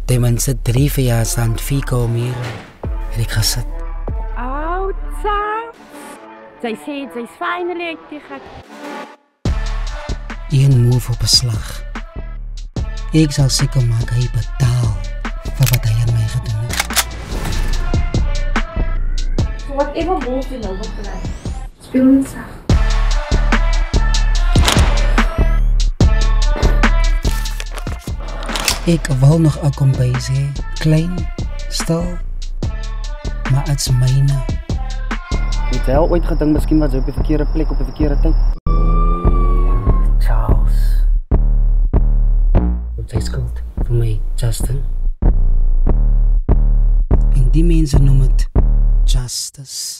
Ten minste 3 verjaarsdagen Fico meer. En ek gesit. Oudsa. Sy sê sy's finally uitgegaan. Een move op 'n slag. Ek sal seker maak hy betaal vir wat hy aan my gedoen het. So whatever move jy nou wil kry. Speel net sag. Ek wil nog 'n kombuis hê, klein, stil, maar dit's myne. Het jy al ooit gedink miskien was jy op die verkeerde plek op die verkeerde tyd? Charles. Wat is goed vir my, Justin? En die mense noem het justice.